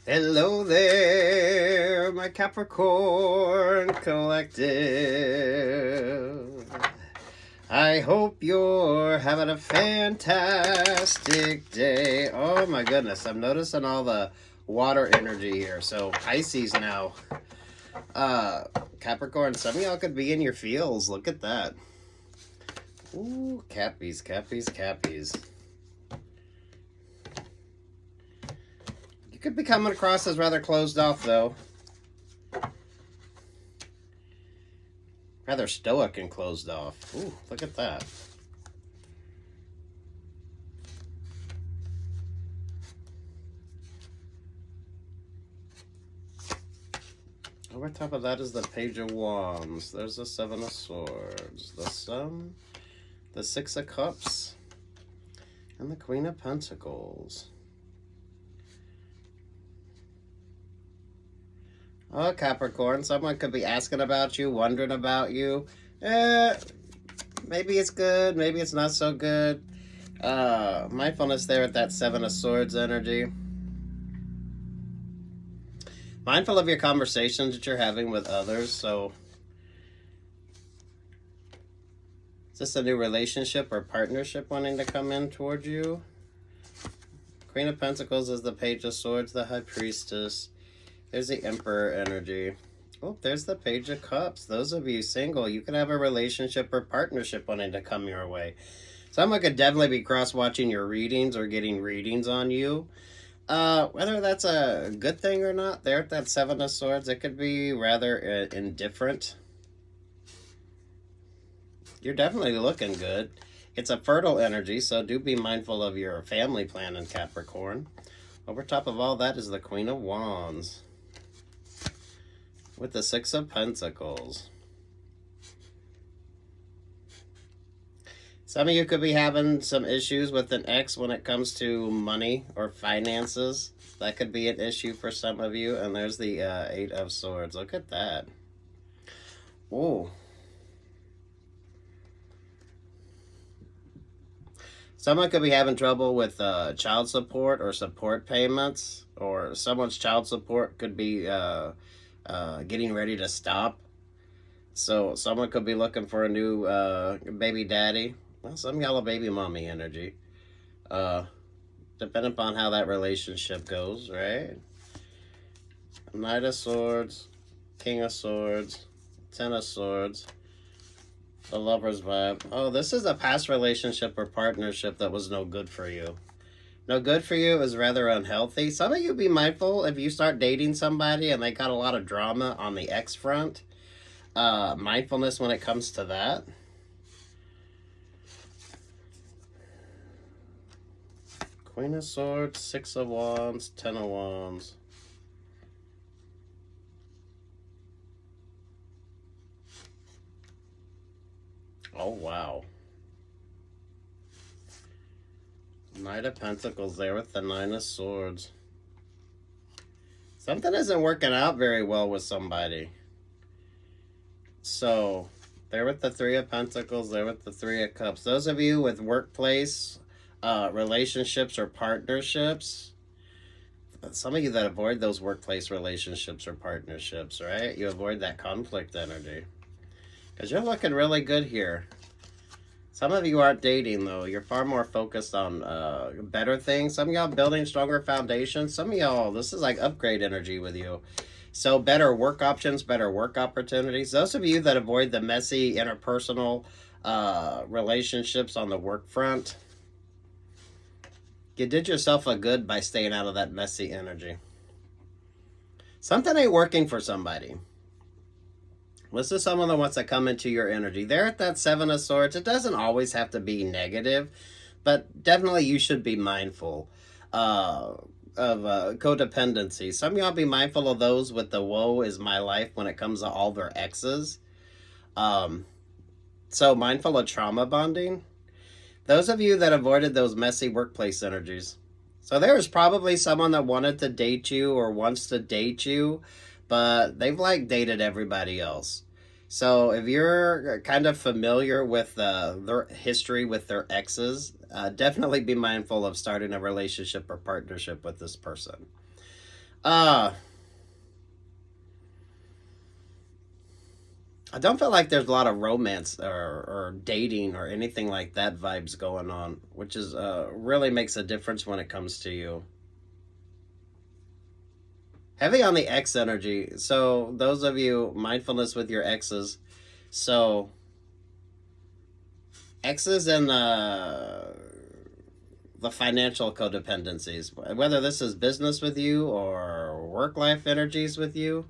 Hello there, my Capricorn Collective. I hope you're having a fantastic day. Oh my goodness, I'm noticing all the water energy here. So Pisces now. Capricorn, some of y'all could be in your feels. Look at that. Ooh, Cappies. Could be coming across as rather closed off, though. Rather stoic and closed off. Ooh, look at that. Over top of that is the Page of Wands. There's the Seven of Swords. The Sun, the Six of Cups, and the Queen of Pentacles. Oh, Capricorn, someone could be asking about you, wondering about you. Maybe it's good, maybe it's not so good. Mindfulness there at that Seven of Swords energy. Mindful of your conversations that you're having with others. So, is this a new relationship or partnership wanting to come in towards you? Queen of Pentacles is the Page of Swords, the High Priestess. There's the Emperor energy. Oh, there's the Page of Cups. Those of you single, you could have a relationship or partnership wanting to come your way. Someone could definitely be cross-watching your readings or getting readings on you. Whether that's a good thing or not, there at that Seven of Swords, it could be rather indifferent. You're definitely looking good. It's a fertile energy, so do be mindful of your family plan in Capricorn. Over top of all that is the Queen of Wands with the Six of Pentacles. Some of you could be having some issues with an ex when it comes to money or finances. That could be an issue for some of you. And there's the Eight of Swords. Look at that. Ooh. Someone could be having trouble with child support or support payments. Or someone's child support could be getting ready to stop. So someone could be looking for a new baby daddy. Well, some of y'all are baby mommy energy. Depending upon how that relationship goes, right? Knight of Swords, King of Swords, Ten of Swords, the Lover's vibe. Oh, this is a past relationship or partnership that was no good for you. No good for you is rather unhealthy. Some of you be mindful if you start dating somebody and they got a lot of drama on the ex front. Mindfulness when it comes to that. Queen of Swords, Six of Wands, Ten of Wands. Oh, wow. Knight of Pentacles there with the Nine of Swords. Something isn't working out very well with somebody. So, there with the Three of Pentacles, there with the Three of Cups. Those of you with workplace relationships or partnerships, some of you that avoid those workplace relationships or partnerships, right? You avoid that conflict energy. Because you're looking really good here. Some of you aren't dating, though. You're far more focused on better things. Some of y'all building stronger foundations. Some of y'all, this is like upgrade energy with you. So better work options, better work opportunities. Those of you that avoid the messy interpersonal relationships on the work front, you did yourself a good by staying out of that messy energy. Something ain't working for somebody. This is someone that wants to come into your energy. They're at that Seven of Swords. It doesn't always have to be negative, but definitely you should be mindful of codependency. Some of y'all be mindful of those with the woe is my life when it comes to all their exes. So mindful of trauma bonding. Those of you that avoided those messy workplace energies. So there was probably someone that wanted to date you or wants to date you, but they've like dated everybody else. So if you're kind of familiar with their history with their exes, definitely be mindful of starting a relationship or partnership with this person. Uh, I don't feel like there's a lot of romance or dating or anything like that vibes going on, which is really makes a difference when it comes to you. Heavy on the X energy. So those of you mindfulness with your exes. So exes and the financial codependencies, whether this is business with you or work life energies with you.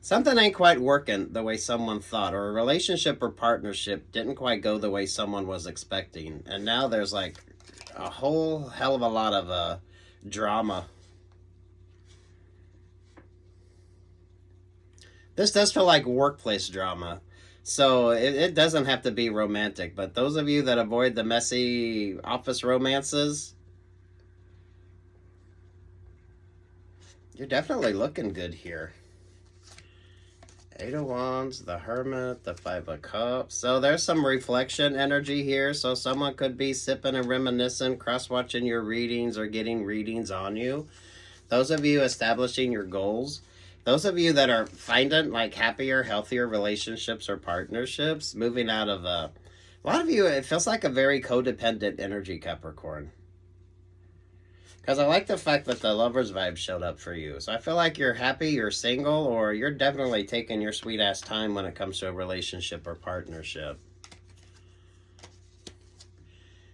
Something ain't quite working the way someone thought, or a relationship or partnership didn't quite go the way someone was expecting. And now there's like a whole hell of a lot of drama. This does feel like workplace drama. So it doesn't have to be romantic, but those of you that avoid the messy office romances, you're definitely looking good here. Eight of Wands, the Hermit, the Five of Cups. So there's some reflection energy here. So someone could be sipping and reminiscing, cross-watching your readings or getting readings on you. Those of you establishing your goals. Those of you that are finding like happier, healthier relationships or partnerships, moving out of a lot of you, it feels like a very codependent energy, Capricorn. Because I like the fact that the lover's vibe showed up for you. So I feel like you're happy, you're single, or you're definitely taking your sweet ass time when it comes to a relationship or partnership.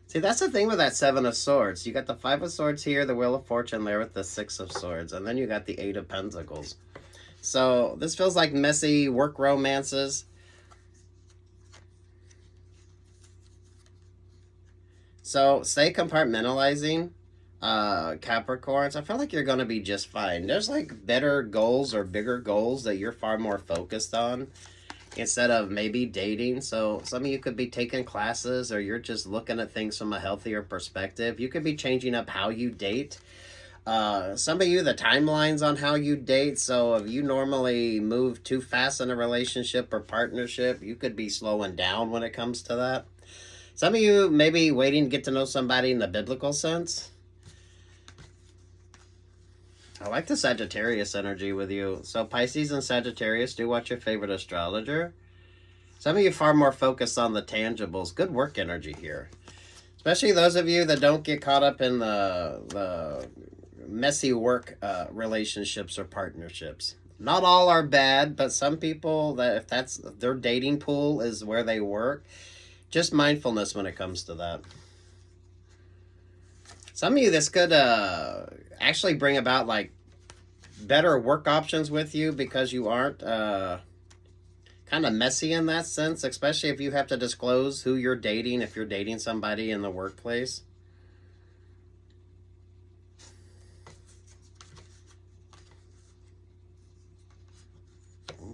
See, that's the thing with that Seven of Swords. You got the Five of Swords here, the Wheel of Fortune there with the Six of Swords, and then you got the Eight of Pentacles. So this feels like messy work romances. So stay compartmentalizing, Capricorns. I feel like you're going to be just fine. There's like better goals or bigger goals that you're far more focused on instead of maybe dating. So some of you could be taking classes, or you're just looking at things from a healthier perspective. You could be changing up how you date. Some of you, the timelines on how you date. So if you normally move too fast in a relationship or partnership, you could be slowing down when it comes to that. Some of you maybe waiting to get to know somebody in the biblical sense. I like the Sagittarius energy with you. So Pisces and Sagittarius, do watch your favorite astrologer. Some of you far more focused on the tangibles. Good work energy here. Especially those of you that don't get caught up in the messy work relationships or partnerships. Not all are bad, but some people, that if that's their dating pool is where they work, just mindfulness when it comes to that. Some of you, this could actually bring about like better work options with you because you aren't kind of messy in that sense, especially if you have to disclose who you're dating, if you're dating somebody in the workplace.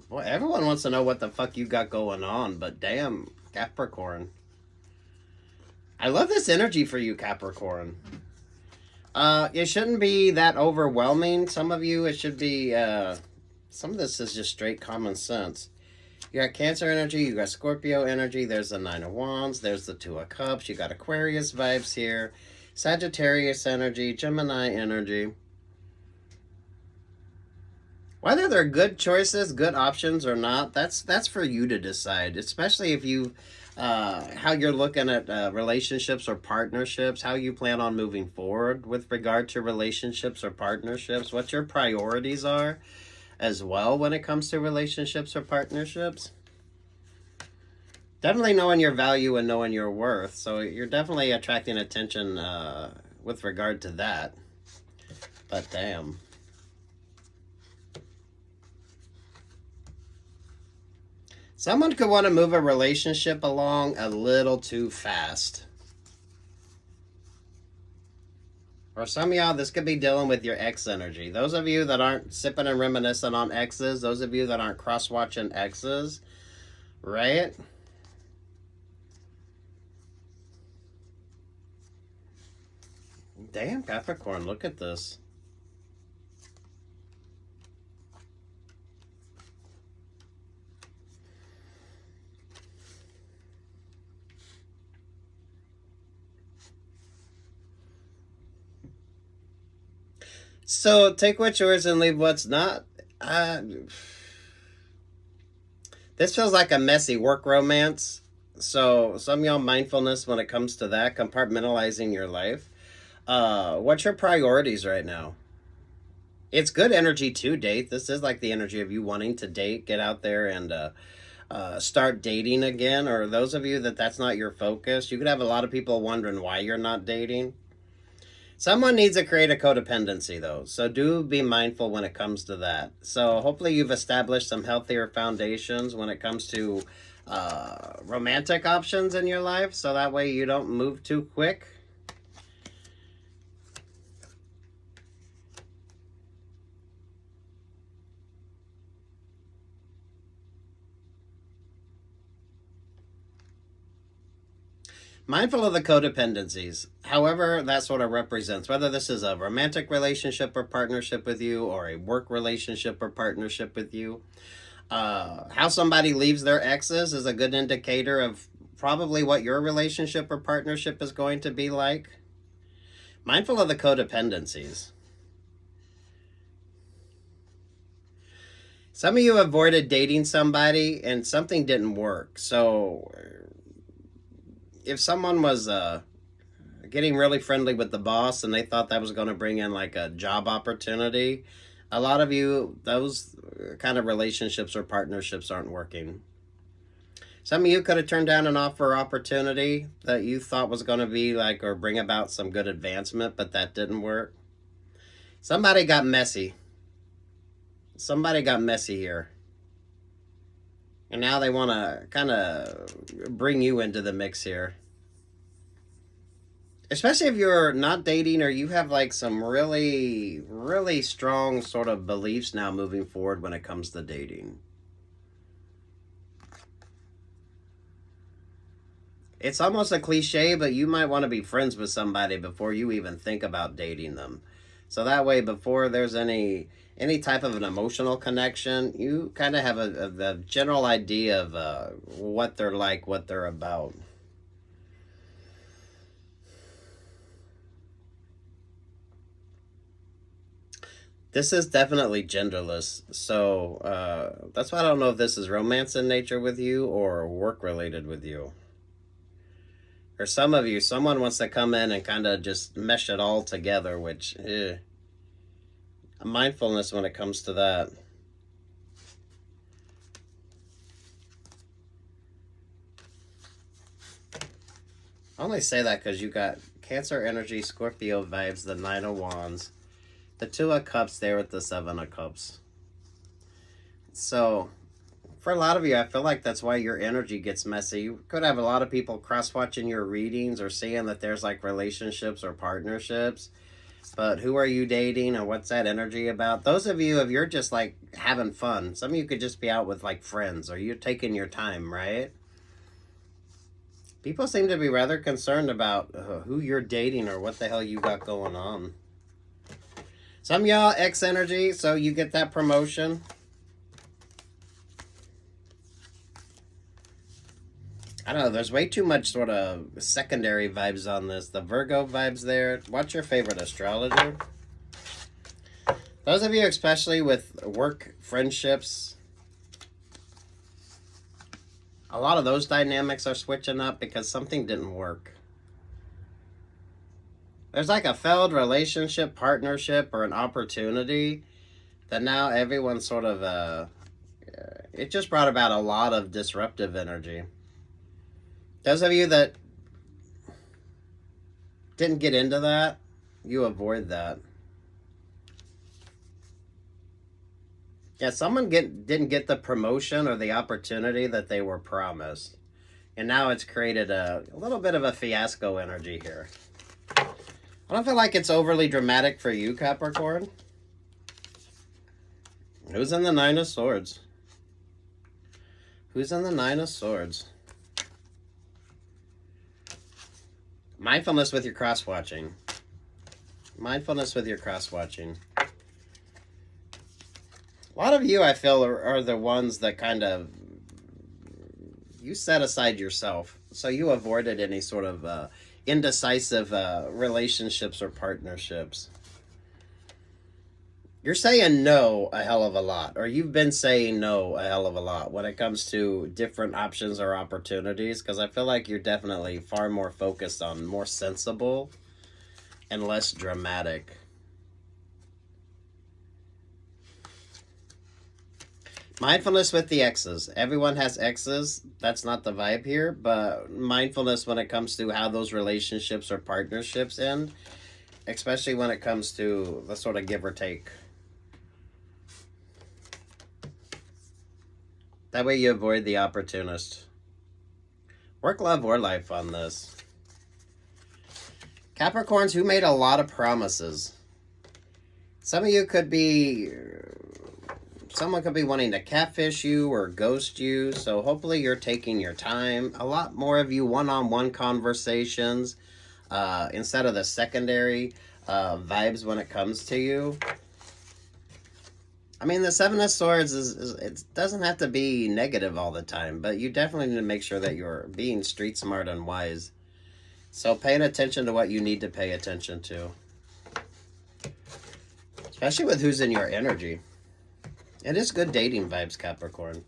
Boy, everyone wants to know what the fuck you got going on, but damn, Capricorn. I love this energy for you, Capricorn. It shouldn't be that overwhelming. Some of you, it should be, some of this is just straight common sense. You got Cancer energy, you got Scorpio energy, there's the Nine of Wands, there's the Two of Cups, you got Aquarius vibes here, Sagittarius energy, Gemini energy. Whether they're good choices, good options or not, that's for you to decide, especially if you how you're looking at relationships or partnerships, how you plan on moving forward with regard to relationships or partnerships, what your priorities are as well when it comes to relationships or partnerships. Definitely knowing your value and knowing your worth. So you're definitely attracting attention with regard to that. But damn. Someone could want to move a relationship along a little too fast. Or some of y'all, this could be dealing with your ex energy. Those of you that aren't sipping and reminiscing on exes, those of you that aren't cross-watching exes, right? Damn, Capricorn, look at this. So take what's yours and leave what's not. This feels like a messy work romance. So some of y'all mindfulness when it comes to that, compartmentalizing your life. What's your priorities right now? It's good energy to date. This is like the energy of you wanting to date, get out there and start dating again. Or those of you that's not your focus, you could have a lot of people wondering why you're not dating. Someone needs to create a codependency, though, so do be mindful when it comes to that. So hopefully you've established some healthier foundations when it comes to romantic options in your life, so that way you don't move too quick. Mindful of the codependencies, however that sort of represents, whether this is a romantic relationship or partnership with you or a work relationship or partnership with you. How somebody leaves their exes is a good indicator of probably what your relationship or partnership is going to be like. Mindful of the codependencies. Some of you avoided dating somebody and something didn't work. So if someone was getting really friendly with the boss and they thought that was going to bring in like a job opportunity, a lot of you, those kind of relationships or partnerships aren't working. Some of you could have turned down an offer or opportunity that you thought was going to be like or bring about some good advancement, but that didn't work. Somebody got messy. Somebody got messy here. And now they want to kind of bring you into the mix here. Especially if you're not dating or you have like some really, really strong sort of beliefs now moving forward when it comes to dating. It's almost a cliche, but you might want to be friends with somebody before you even think about dating them. So that way, before there's any type of an emotional connection, you kind of have a general idea of what they're like, what they're about. This is definitely genderless, so that's why I don't know if this is romance in nature with you or work related with you. Or some of you, someone wants to come in and kind of just mesh it all together, which mindfulness when it comes to that. I only say that because you got Cancer energy, Scorpio vibes, the Nine of Wands, the Two of Cups there with the Seven of Cups. So for a lot of you, I feel like that's why your energy gets messy. You could have a lot of people cross-watching your readings or seeing that there's like relationships or partnerships. But who are you dating and what's that energy about? Those of you, if you're just like having fun, some of you could just be out with like friends or you're taking your time, right? People seem to be rather concerned about who you're dating or what the hell you got going on. Some of y'all X energy, so you get that promotion. I don't know, there's way too much sort of secondary vibes on this. The Virgo vibes there. What's your favorite astrologer? Those of you, especially with work friendships, a lot of those dynamics are switching up because something didn't work. There's like a failed relationship, partnership, or an opportunity that now everyone's sort of, it just brought about a lot of disruptive energy. Those of you that didn't get into that, you avoid that. Yeah, someone didn't get the promotion or the opportunity that they were promised. And now it's created a little bit of a fiasco energy here. I don't feel like it's overly dramatic for you, Capricorn. Who's in the Nine of Swords? Who's in the Nine of Swords? Mindfulness with your cross-watching. Mindfulness with your cross-watching. A lot of you, I feel, are the ones that kind of, you set aside yourself. So you avoided any sort of indecisive relationships or partnerships. You're saying no a hell of a lot, or you've been saying no a hell of a lot when it comes to different options or opportunities, because I feel like you're definitely far more focused on more sensible and less dramatic. Mindfulness with the exes. Everyone has exes. That's not the vibe here, but mindfulness when it comes to how those relationships or partnerships end, especially when it comes to the sort of give or take. That way you avoid the opportunist. Work, love, or life on this. Capricorns who made a lot of promises. Some of you could be... Someone could be wanting to catfish you or ghost you, so hopefully you're taking your time. A lot more of you one-on-one conversations instead of the secondary vibes when it comes to you. I mean, the Seven of Swords it doesn't have to be negative all the time, but you definitely need to make sure that you're being street smart and wise. So paying attention to what you need to pay attention to. Especially with who's in your energy. It is good dating vibes, Capricorn.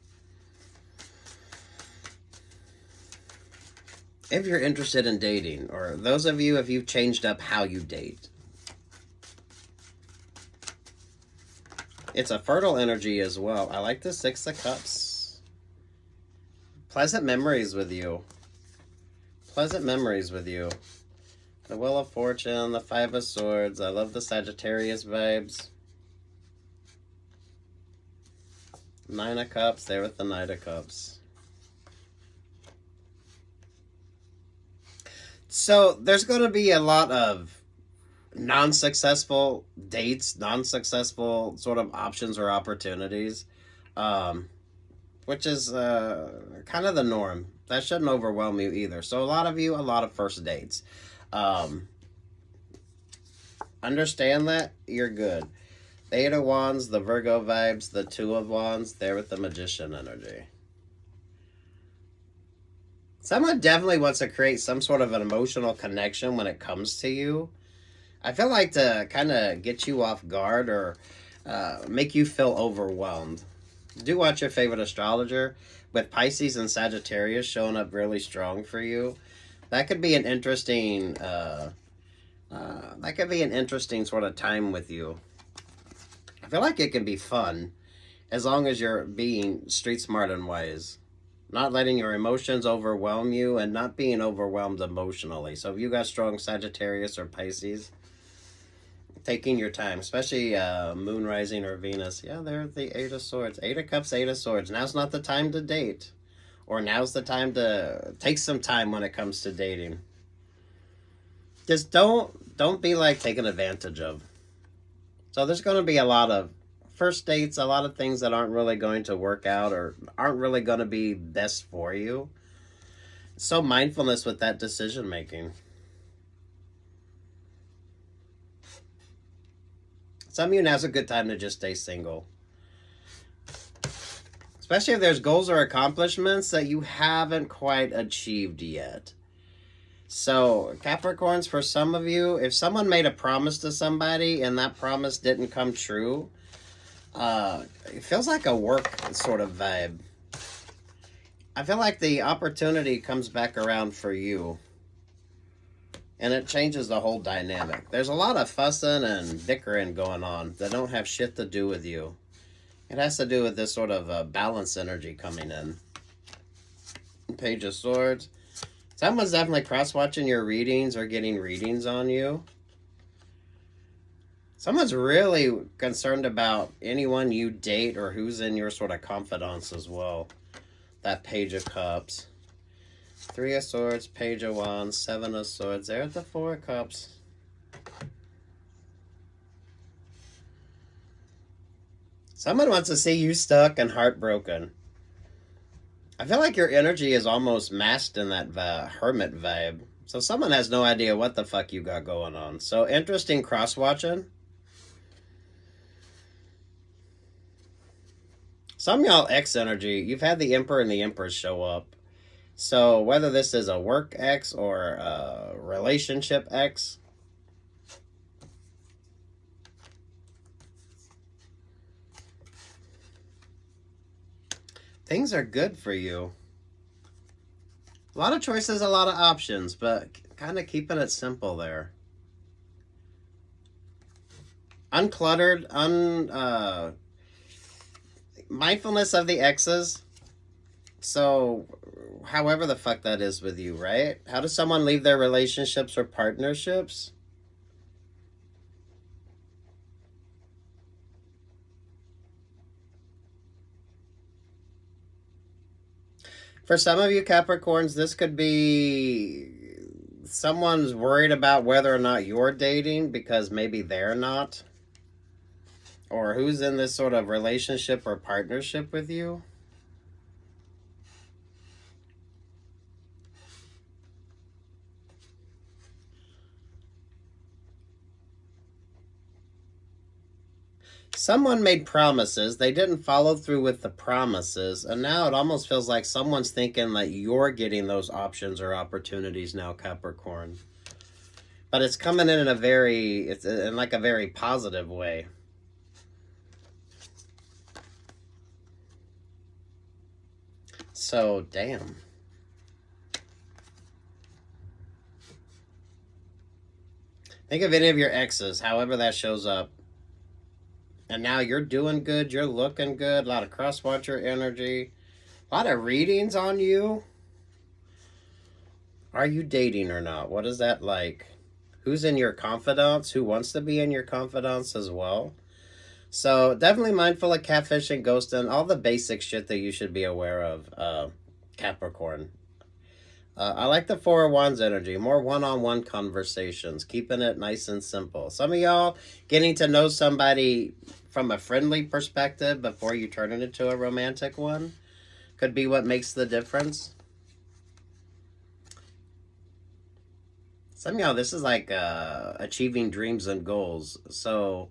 If you're interested in dating, or those of you, if you've changed up how you date. It's a fertile energy as well. I like the Six of Cups. Pleasant memories with you. Pleasant memories with you. The Wheel of Fortune, the Five of Swords. I love the Sagittarius vibes. Nine of Cups, there with the Knight of Cups. So there's going to be a lot of non-successful dates, non-successful sort of options or opportunities, which is kind of the norm. That shouldn't overwhelm you either. So a lot of you, a lot of first dates. Understand that, you're good. The Eight of Wands, the Virgo vibes, the Two of Wands, there with the Magician energy. Someone definitely wants to create some sort of an emotional connection when it comes to you. I feel like to kind of get you off guard or make you feel overwhelmed. Do watch your favorite astrologer with Pisces and Sagittarius showing up really strong for you. That could be an interesting sort of time with you. I feel like it can be fun as long as you're being street smart and wise. Not letting your emotions overwhelm you and not being overwhelmed emotionally. So if you got strong Sagittarius or Pisces, taking your time, especially Moon Rising or Venus. Yeah, they're the Eight of Swords. Eight of Cups, Eight of Swords. Now's not the time to date. Or now's the time to take some time when it comes to dating. Just don't be like taken advantage of. So there's going to be a lot of first dates, a lot of things that aren't really going to work out or aren't really going to be best for you. So mindfulness with that decision making. Some of you, now's a good time to just stay single. Especially if there's goals or accomplishments that you haven't quite achieved yet. So, Capricorns, for some of you, if someone made a promise to somebody and that promise didn't come true, it feels like a work sort of vibe. I feel like the opportunity comes back around for you. And it changes the whole dynamic. There's a lot of fussing and bickering going on that don't have shit to do with you. It has to do with this sort of balance energy coming in. Page of Swords. Someone's definitely cross-watching your readings or getting readings on you. Someone's really concerned about anyone you date or who's in your sort of confidence as well. That Page of Cups. Three of Swords, Page of Wands, Seven of Swords. There's the Four of Cups. Someone wants to see you stuck and heartbroken. I feel like your energy is almost masked in that hermit vibe. So someone has no idea what the fuck you got going on. So interesting cross-watching. Some y'all X energy, you've had the Emperor and the Empress show up. So whether this is a work X or a relationship X, things are good for you. A lot of choices, a lot of options, but kind of keeping it simple there. Uncluttered, mindfulness of the X's. So, however the fuck that is with you, right? How does someone leave their relationships or partnerships? For some of you Capricorns, this could be someone's worried about whether or not you're dating because maybe they're not. Or who's in this sort of relationship or partnership with you. Someone made promises, they didn't follow through with the promises, and now it almost feels like someone's thinking that you're getting those options or opportunities now, Capricorn. But it's coming in it's in like a very positive way. So, damn. Think of any of your exes, however that shows up. And now you're doing good, you're looking good, a lot of crosswatcher energy, a lot of readings on you. Are you dating or not? What is that like? Who's in your confidants? Who wants to be in your confidants as well? So definitely mindful of catfishing, ghosting, all the basic shit that you should be aware of, Capricorn. I like the Four of Wands energy, more one-on-one conversations, keeping it nice and simple. Some of y'all getting to know somebody from a friendly perspective before you turn it into a romantic one could be what makes the difference. Some of y'all, this is like achieving dreams and goals. So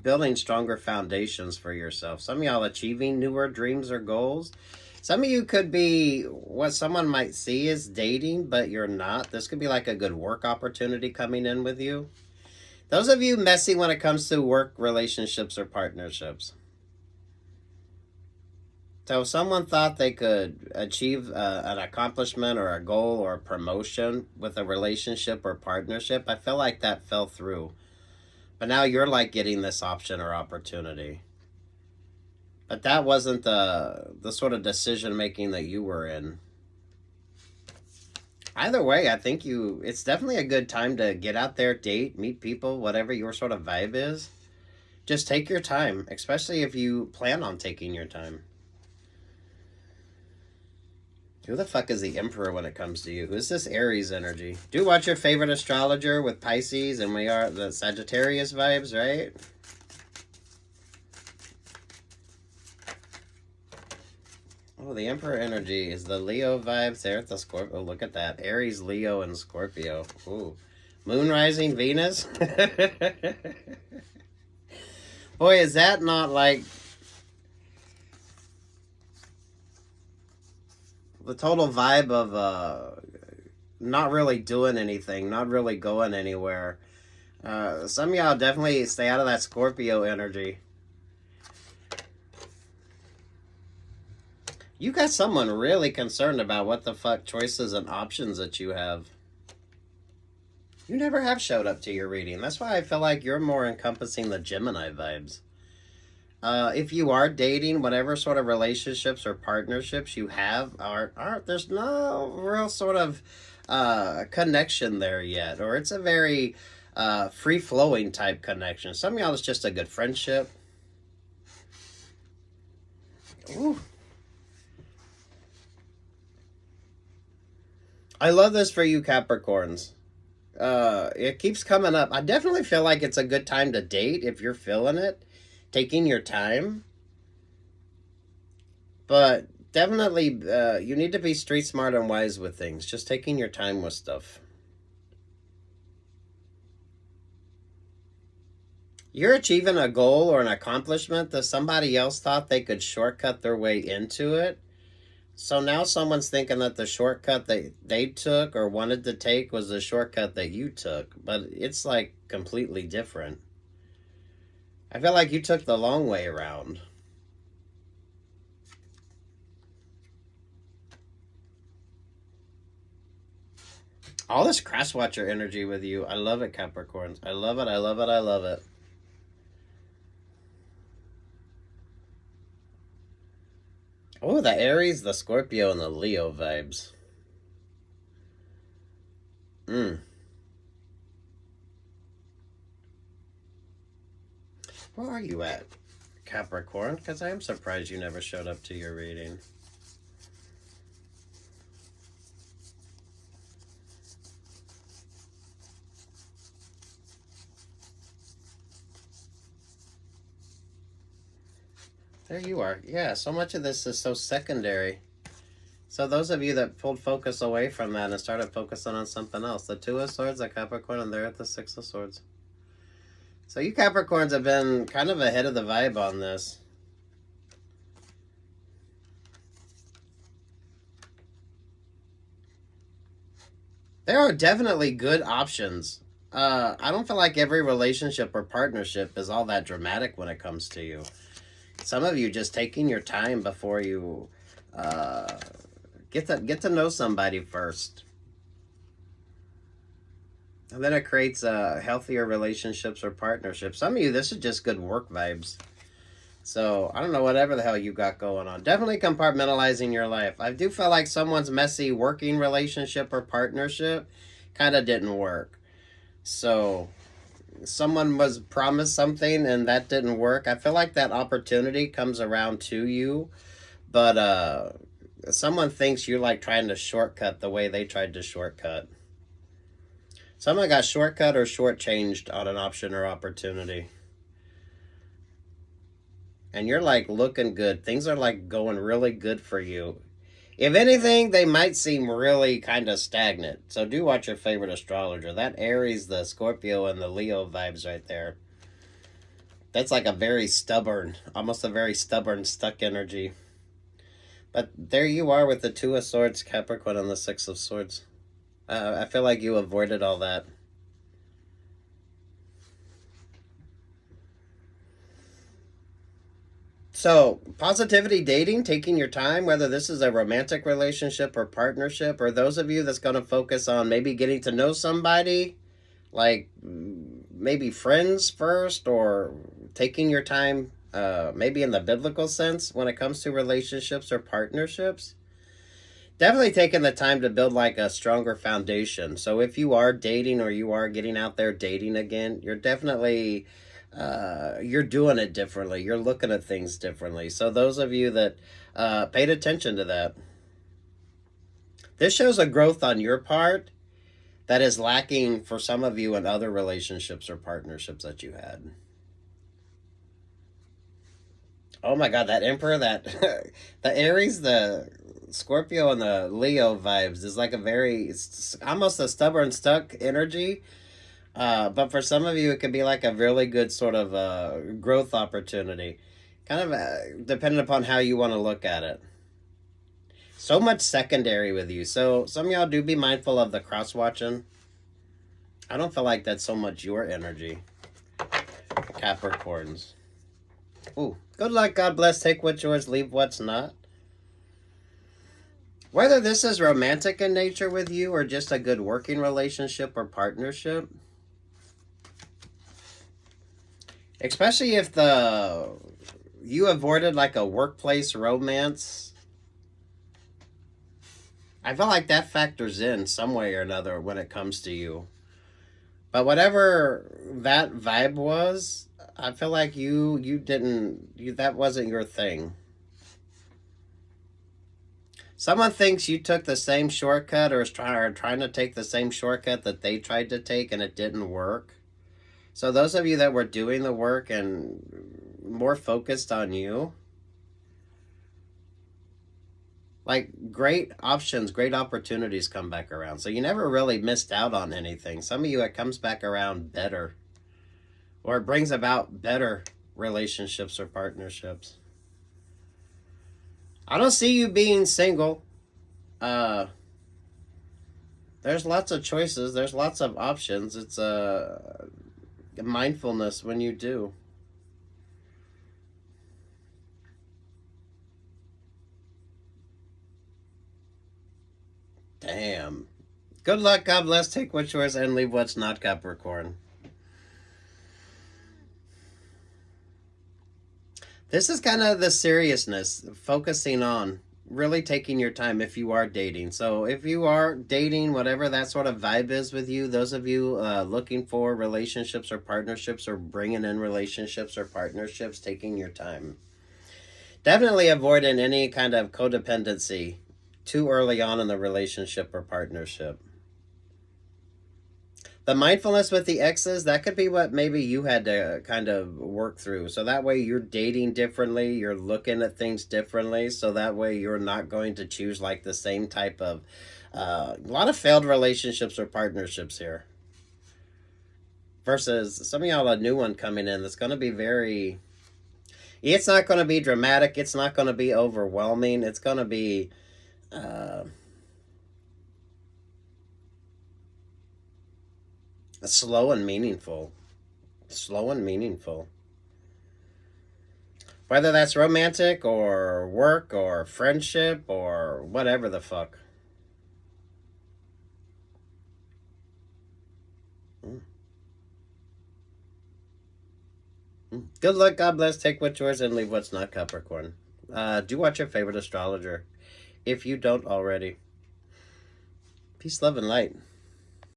building stronger foundations for yourself. Some of y'all achieving newer dreams or goals. Some of you could be what someone might see as dating, but you're not. This could be like a good work opportunity coming in with you. Those of you messy when it comes to work relationships or partnerships. So if someone thought they could achieve an accomplishment or a goal or a promotion with a relationship or partnership, I feel like that fell through. But now you're like getting this option or opportunity. But that wasn't the sort of decision making that you were in. Either way, I think it's definitely a good time to get out there, date, meet people, whatever your sort of vibe is. Just take your time, especially if you plan on taking your time. Who the fuck is the Emperor when it comes to you? Who's this Aries energy? Do watch your favorite astrologer with Pisces, and we are the Sagittarius vibes, right? Oh, the Emperor energy is the Leo vibes there at the Scorpio. Oh, look at that. Aries, Leo, and Scorpio. Ooh. Moon rising Venus. Boy, is that not like the total vibe of not really doing anything, not really going anywhere. Some of y'all definitely stay out of that Scorpio energy. You got someone really concerned about what the fuck choices and options that you have. You never have showed up to your reading. That's why I feel like you're more encompassing the Gemini vibes. If you are dating, whatever sort of relationships or partnerships you have aren't there's no real sort of connection there yet, or it's a very free-flowing type connection. Some of y'all it's just a good friendship. Ooh. I love this for you Capricorns. It keeps coming up. I definitely feel like it's a good time to date if you're feeling it, taking your time. But definitely, you need to be street smart and wise with things. Just taking your time with stuff. You're achieving a goal or an accomplishment that somebody else thought they could shortcut their way into it. So now someone's thinking that the shortcut that they took or wanted to take was the shortcut that you took. But it's like completely different. I feel like you took the long way around. All this crosswatcher energy with you. I love it, Capricorns. I love it. I love it. I love it. Oh, the Aries, the Scorpio, and the Leo vibes. Where are you at, Capricorn? Because I am surprised you never showed up to your reading. There you are. Yeah, so much of this is so secondary. So those of you that pulled focus away from that and started focusing on something else, the Two of Swords, the Capricorn, and they're at the Six of Swords. So you Capricorns have been kind of ahead of the vibe on this. There are definitely good options. I don't feel like every relationship or partnership is all that dramatic when it comes to you. Some of you just taking your time before you get to know somebody first. And then it creates healthier relationships or partnerships. Some of you, this is just good work vibes. So, I don't know, whatever the hell you got going on. Definitely compartmentalizing your life. I do feel like someone's messy working relationship or partnership kind of didn't work. So, someone was promised something and that didn't work. I feel like that opportunity comes around to you. But someone thinks you're like trying to shortcut the way they tried to shortcut. Someone got shortcut or shortchanged on an option or opportunity. And you're like looking good. Things are like going really good for you. If anything, they might seem really kind of stagnant. So do watch your favorite astrologer. That Aries, the Scorpio, and the Leo vibes right there. That's like a very stubborn, almost a very stubborn, stuck energy. But there you are with the Two of Swords, Capricorn, and the Six of Swords. I feel like you avoided all that. So, positivity dating, taking your time, whether this is a romantic relationship or partnership, or those of you that's going to focus on maybe getting to know somebody, like maybe friends first, or taking your time, maybe in the biblical sense when it comes to relationships or partnerships. Definitely taking the time to build like a stronger foundation. So if you are dating or you are getting out there dating again, you're definitely you're doing it differently. You're looking at things differently. So those of you that paid attention to that, this shows a growth on your part that is lacking for some of you in other relationships or partnerships that you had. Oh my God, that Emperor, that the Aries, the Scorpio, and the Leo vibes is like a very, it's almost a stubborn, stuck energy. But for some of you, it could be like a really good sort of growth opportunity, kind of depending upon how you want to look at it. So much secondary with you. So some of y'all do be mindful of the cross watching. I don't feel like that's so much your energy, Capricorns. Ooh, good luck, God bless, take what's yours, leave what's not. Whether this is romantic in nature with you or just a good working relationship or partnership, especially if you avoided like a workplace romance, I feel like that factors in some way or another when it comes to you. But whatever that vibe was, I feel like you didn't, that wasn't your thing. Someone thinks you took the same shortcut or is trying to take the same shortcut that they tried to take and it didn't work. So those of you that were doing the work and more focused on you, like great options, great opportunities come back around. So you never really missed out on anything. Some of you, it comes back around better, or it brings about better relationships or partnerships. I don't see you being single. There's lots of choices. There's lots of options. It's mindfulness when you do. Damn. Good luck, God bless, take what's yours and leave what's not, Capricorn. This is kind of the seriousness, focusing on really taking your time if you are dating. So if you are dating, whatever that sort of vibe is with you, those of you looking for relationships or partnerships or bringing in relationships or partnerships, taking your time. Definitely avoiding any kind of codependency too early on in the relationship or partnership. The mindfulness with the exes, that could be what maybe you had to kind of work through. So that way you're dating differently, you're looking at things differently. So that way you're not going to choose like the same type of, a lot of failed relationships or partnerships here. Versus some of y'all, a new one coming in that's going to be very, it's not going to be dramatic, it's not going to be overwhelming, it's going to be, slow and meaningful. Slow and meaningful. Whether that's romantic or work or friendship or whatever the fuck. Good luck, God bless, take what's yours and leave what's not, Capricorn. Do watch your favorite astrologer if you don't already. Peace, love, and light.